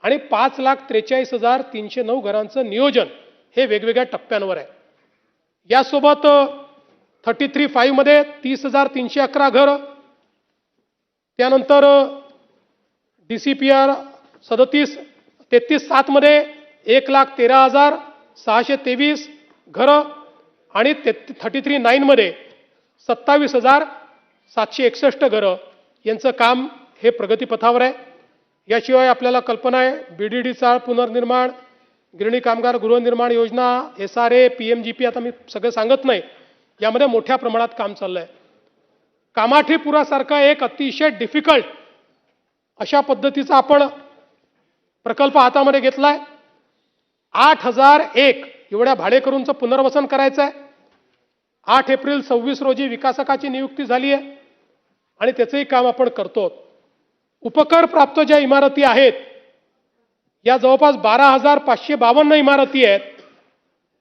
आणि 5,43,309 घरांचं नियोजन हे वेगवेगळ्या टप्प्यांवर आहे। यासोबत 33/5 मध्ये 30,311 घरं, त्यानंतर DCPR 33/7 मध्ये 1,13,623 घरं आणि 33/9 मध्ये 27,761 घरं यांचं काम हे प्रगतीपथावर आहे। याशिवाय आपल्याला कल्पना आहे BDD चाळ पुनर्निर्माण, गिरणी कामगार गृहनिर्माण योजना, SRA, PMGP, आता मी सगळं सांगत नाही, यामध्ये मोठ्या प्रमाणात काम चाललंय। कामाठीपुरासारखा एक अतिशय डिफिकल्ट अशा पद्धतीचा आपण प्रकल्प हातामध्ये घेतलाय। 8,001 एवढ्या भाडेकरूंचं पुनर्वसन करायचं आहे। 8 एप्रिल 26 रोजी विकासकाची नियुक्ती झाली आहे आणि त्याचंही काम आपण करतो। उपकर प्राप्त ज्या इमारती आहेत या जवळपास 12,552 इमारती आहेत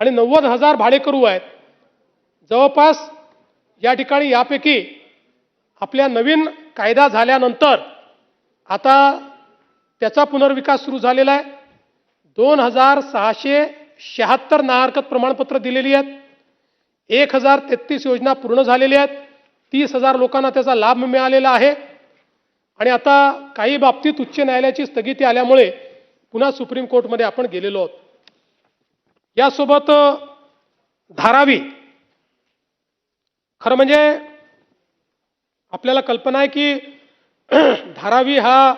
आणि 90,000 भाडेकरू आहेत। जवळपास या ठिकाणी यापैकी आपल्या नवीन कायदा झाल्यानंतर आता त्याचा पुनर्विकास सुरू झालेला आहे। 2,676 ना हरकत प्रमाणपत्र दिलेली आहेत। 1,033 योजना पूर्ण झालेल्या आहेत। 30,000 लोकांना त्याचा लाभ मिळालेला आहे आणि आता काही बाबतीत उच्च न्यायालयाची स्थगिती आल्यामुळे पुन्हा सुप्रीम कोर्टमध्ये आपण गेलेलो आहोत। यासोबत धारावी, खरं म्हणजे आपल्याला कल्पना आहे की धारावी हा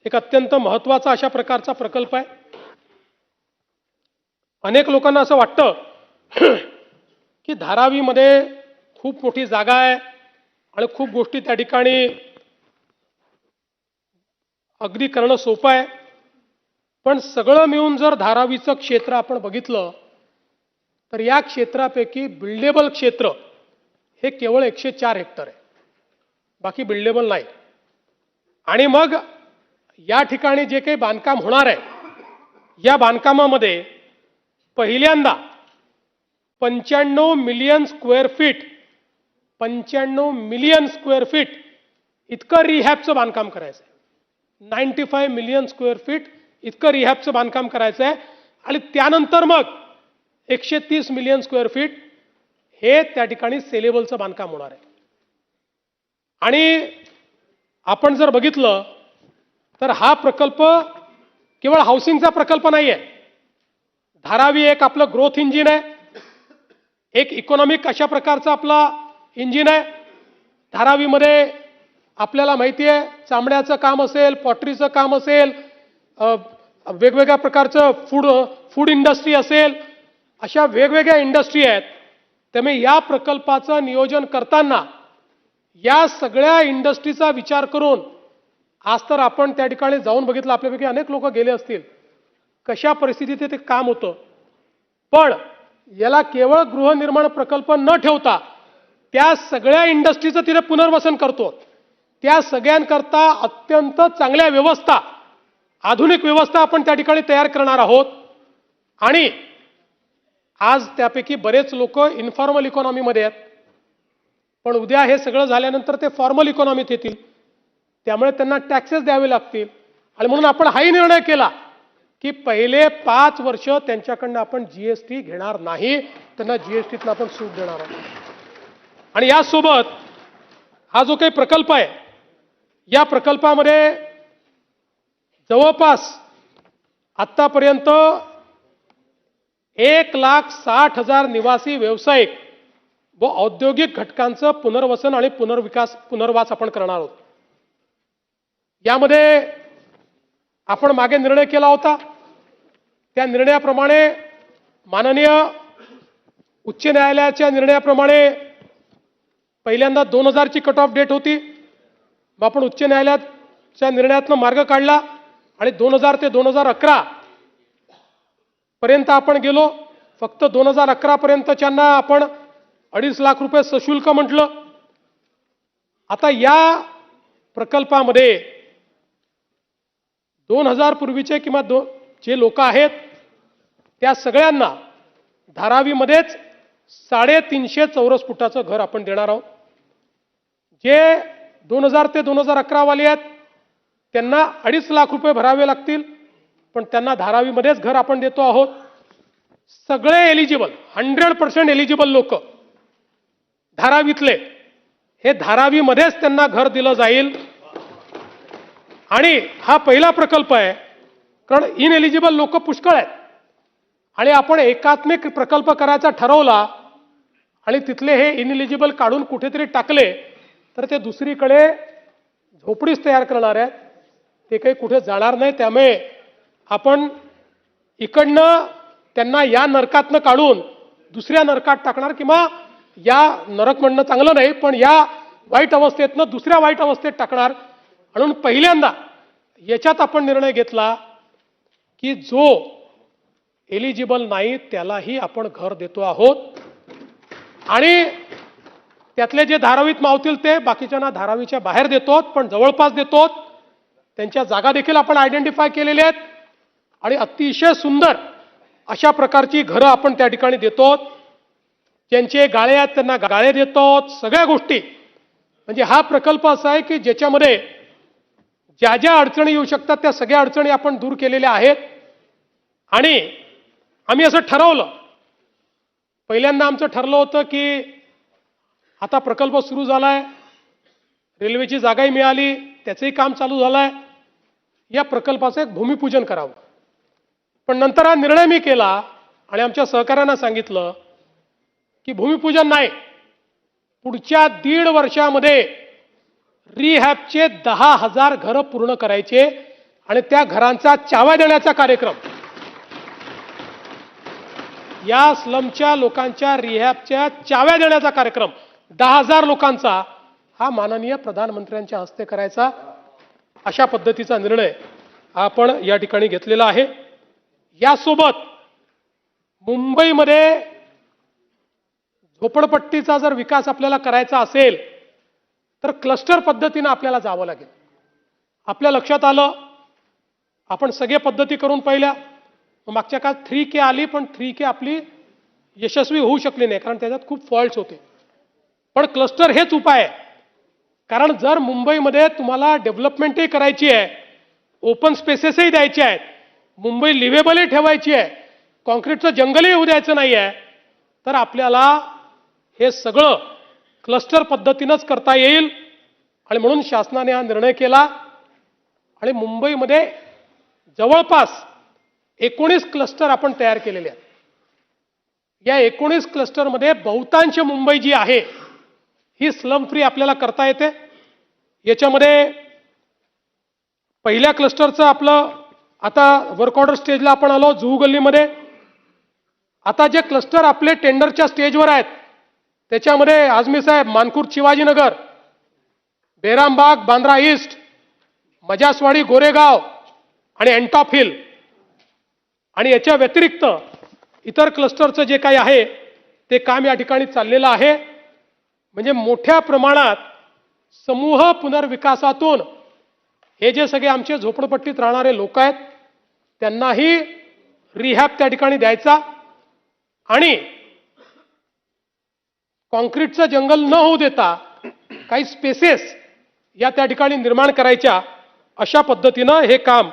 एक अत्यंत महत्त्वाचा अशा प्रकारचा प्रकल्प आहे। अनेक लोकांना असं वाटतं की धारावीमध्ये खूप मोठी जागा आहे आणि खूप गोष्टी त्या ठिकाणी अगदी करणं सोपं आहे, पण सगळं मिळून जर धारावीचं क्षेत्र आपण बघितलं तर या क्षेत्रापैकी बिल्डेबल क्षेत्र हे केवळ 104 हेक्टर आहे, बाकी बिल्डेबल नाही। आणि मग या ठिकाणी जे काही बांधकाम होणार आहे या बांधकामामध्ये पहिल्यांदा 95 million square feet 95 million square feet इतकं रिहॅबचं बांधकाम करायचं आहे। 95 मिलियन स्क्वेअर फीट इतकं रिहॅबचं बांधकाम करायचं आहे आणि त्यानंतर मग 130 मिलियन स्क्वेअर फीट हे त्या ठिकाणी सेलेबलचं बांधकाम होणार आहे। आणि आपण जर बघितलं तर हा प्रकल्प केवळ हाऊसिंगचा प्रकल्प नाही आहे। धारावी एक आपलं ग्रोथ इंजिन आहे, एक इकॉनॉमिक अशा प्रकारचा आपला इंजिन आहे। धारावीमध्ये आपल्याला माहिती आहे चामड्याचं काम असेल, पॉटरीचं काम असेल, वेगवेगळ्या प्रकारचं फूड इंडस्ट्री असेल, अशा वेगवेगळ्या इंडस्ट्री आहेत। त्यामुळे या प्रकल्पाचं नियोजन करताना या सगळ्या इंडस्ट्रीचा विचार करून आज तर आपण त्या ठिकाणी जाऊन बघितलं, आपल्यापैकी अनेक लोक गेले असतील, कशा परिस्थितीत ते काम होतं। पण याला केवळ गृहनिर्माण प्रकल्प न ठेवता त्या सगळ्या इंडस्ट्रीचं तिथे पुनर्वसन करतो। त्या सगळ्यांकरता अत्यंत चांगल्या व्यवस्था, आधुनिक व्यवस्था आपण त्या ठिकाणी तयार करणार आहोत। आणि आज त्यापैकी बरेच लोक इन्फॉर्मल इकॉनॉमीमध्ये आहेत, पण उद्या हे सगळं झाल्यानंतर ते फॉर्मल इकॉनॉमीत येतील, त्यामुळे त्यांना टॅक्सेस द्यावे लागतील। आणि म्हणून आपण हाही निर्णय केला की पहिले 5 वर्ष त्यांच्याकडनं आपण GST घेणार नाही, त्यांना GSTतनं आपण सूट देणार आहोत। आणि यासोबत हा जो काही प्रकल्प आहे या प्रकल्पामध्ये जवळपास आतापर्यंत 1,60,000 निवासी, व्यावसायिक व औद्योगिक घटकांचं पुनर्वसन आणि पुनर्वास आपण करणार आहोत। यामध्ये आपण मागे निर्णय केला होता, त्या निर्णयाप्रमाणे माननीय उच्च न्यायालयाच्या निर्णयाप्रमाणे पहिल्यांदा 2000 ची कट ऑफ डेट होती, मग आपण उच्च न्यायालयाच्या निर्णयातनं मार्ग काढला आणि 2000 ते 2011 पर्यंत आपण गेलो। फक्त 2011 पर्यंतच्यांना आपण 2.5 लाख रुपये सशुल्क म्हटलं। आता या प्रकल्पामध्ये 2000 पूर्वीचे किंवा जे लोक आहेत त्या सगळ्यांना धारावीमध्येच 350 चौरस फुटाचं घर आपण देणार आहोत। जे 2000 ते 2011 वाले आहेत त्यांना 2.5 लाख रुपये भरावे लागतील, पण त्यांना धारावीमध्येच घर आपण देतो आहोत. सगळे एलिजिबल 100% एलिजिबल लोक धारावीतले हे धारावीमध्येच त्यांना घर दिलं जाईल. आणि हा पहिला प्रकल्प आहे, कारण इनएलिजिबल लोक पुष्कळ आहेत आणि आपण एकात्मिक प्रकल्प करायचा ठरवला आणि तिथले हे इनएलिजिबल काढून कुठेतरी टाकले तर ते दुसरीकडे झोपडीच तयार करणार आहेत, ते काही कुठे जाणार नाही. त्यामुळे आपण इकडनं त्यांना या नरकातनं काढून दुसऱ्या नरकात टाकणार, किंवा या नरक म्हणणं चांगलं नाही, पण या वाईट अवस्थेतनं दुसऱ्या वाईट अवस्थेत टाकणार. म्हणून पहिल्यांदा याच्यात आपण निर्णय घेतला की जो एलिजिबल नाही त्यालाही आपण घर देतो आहोत. आणि त्यातले जे धारावीत मावतील ते बाकीच्यांना धारावीच्या बाहेर देतो, पण जवळपास देतो. त्यांच्या जागा देखील आपण आयडेंटिफाय केलेल्या आहेत आणि अतिशय सुंदर अशा प्रकारची घरं आपण त्या ठिकाणी देतो. ज्यांचे गाळे आहेत त्यांना गाळे देतो. सगळ्या गोष्टी म्हणजे हा प्रकल्प असा आहे की ज्याच्यामध्ये ज्या ज्या अडचणी येऊ शकतात त्या सगळ्या अडचणी आपण दूर केलेल्या आहेत. आणि आम्ही असं ठरवलं, पहिल्यांदा आमचं ठरलं होतं की आता प्रकल्प सुरू झालाय, रेल्वेची जागाही मिळाली, त्याचंही काम चालू झालंय, या प्रकल्पाचं एक भूमिपूजन करावं. पण नंतर हा निर्णय मी केला आणि आमच्या सहकाऱ्यांना सांगितलं की भूमिपूजन नाही, पुढच्या 1.5 वर्षामध्ये रिहॅबचे 10,000 घरं पूर्ण करायचे आणि त्या घरांचा चाव्या देण्याचा कार्यक्रम, या स्लमच्या लोकांच्या रिहॅबच्या चाव्या देण्याचा कार्यक्रम 10,000 लोकांचा हा माननीय प्रधानमंत्र्यांच्या हस्ते करायचा, अशा पद्धतीचा निर्णय आपण या ठिकाणी घेतलेला आहे. यासोबत मुंबईमध्ये झोपडपट्टीचा जर विकास आपल्याला करायचा असेल तर क्लस्टर पद्धतीने आपल्याला जावं लागेल. आपल्या लक्षात आलं, आपण सगळे पद्धती करून पाहिल्या, मागच्या काळात 3K आली, पण 3K आपली यशस्वी होऊ शकली नाही कारण त्याच्यात खूप फॉल्ट्स होते. पण क्लस्टर हेच उपाय आहे. कारण जर मुंबईमध्ये तुम्हाला डेव्हलपमेंटही करायची आहे, ओपन स्पेसेसही द्यायचे आहेत, मुंबई लिव्हेबलही ठेवायची आहे, कॉन्क्रीटचं जंगलही होऊ द्यायचं नाही आहे, तर आपल्याला हे सगळं क्लस्टर पद्धतीनंच करता येईल. आणि म्हणून शासनाने हा निर्णय केला आणि मुंबईमध्ये जवळपास 19 क्लस्टर आपण तयार केलेले आहेत. या 19 क्लस्टरमध्ये बहुतांश मुंबई जी आहे ही स्लम फ्री आपल्याला करता येते. याच्यामध्ये पहिल्या क्लस्टरचं आपलं आता वर्क ऑर्डर स्टेजला आपण आलो जुहू गल्लीमध्ये. आता जे क्लस्टर आपले टेंडरच्या स्टेजवर आहेत त्याच्यामध्ये आझमी साहेब, मानखुर्द शिवाजीनगर, बेरामबाग बांद्रा ईस्ट, मजासवाडी गोरेगाव आणि एंटॉप हिल, आणि याच्या व्यतिरिक्त इतर क्लस्टरचं जे काही आहे ते काम या ठिकाणी चाललेलं आहे. म्हणजे मोठ्या प्रमाणात समूह पुनर्विकासातून हे जे सगळे आमचे झोपडपट्टीत राहणारे लोक आहेत त्यांनाही रिहॅब त्या ठिकाणी द्यायचा आणि कॉन्क्रीटचं जंगल न होऊ देता काही स्पेसेस या त्या ठिकाणी निर्माण करायच्या, अशा पद्धतीनं हे काम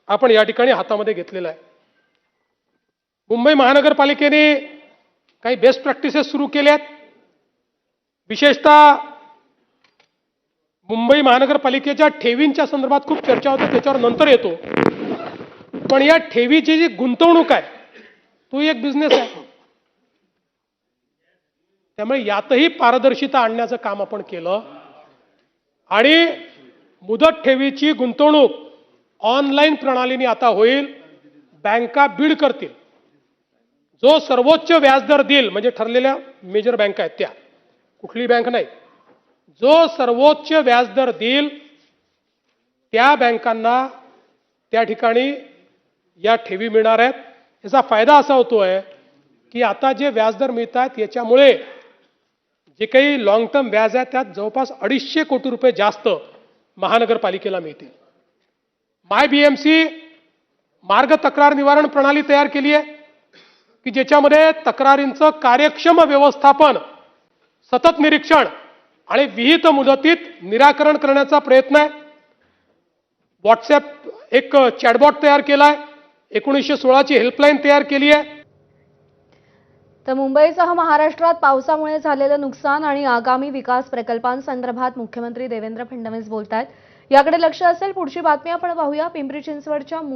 आपण या ठिकाणी हातामध्ये घेतलेलं आहे. मुंबई महानगरपालिकेने काही बेस्ट प्रॅक्टिसेस सुरू केल्यात. विशेषतः मुंबई महानगरपालिकेच्या ठेवींच्या संदर्भात खूप चर्चा होते, त्याच्यावर नंतर येतो. पण या ठेवीची जी गुंतवणूक आहे तो एक बिझनेस आहे, त्यामुळे यातही पारदर्शिता आणण्याचं काम आपण केलं. आणि मुदत ठेवीची गुंतवणूक ऑनलाईन प्रणालीने आता होईल. बँका बीड करतील, जो सर्वोच्च व्याजदर देईल, म्हणजे ठरलेल्या मेजर बँका आहेत त्या, कुठली बँक नाही, जो सर्वोच्च व्याजदर देईल त्या बँकांना त्या ठिकाणी या ठेवी मिळणार आहेत. याचा फायदा असा होतोय की आता जे व्याजदर मिळतात याच्यामुळे जे काही लॉंग टर्म व्याज आहे त्यात जवळपास 250 कोटी रुपये जास्त महानगरपालिकेला मिळतील. माय बीएमसी मार्ग तक्रार निवारण प्रणाली तयार केली आहे की ज्याच्यामध्ये तक्रारींचं कार्यक्षम व्यवस्थापन, सतत निरीक्षण आणि विहित मुदतीत निराकरण करण्याचा प्रयत्न आहे. व्हॉट्सॲप एक चॅटबॉट तयार केलाय, 1916ची हेल्पलाईन तयार केली आहे. तर मुंबईसह महाराष्ट्रात पावसामुळे झालेलं नुकसान आणि आगामी विकास प्रकल्पांसंदर्भात मुख्यमंत्री देवेंद्र फडणवीस बोलतायत. याकडे लक्ष असेल. पुढची बातमी आपण पाहूया. पिंपरी चिंचवडच्या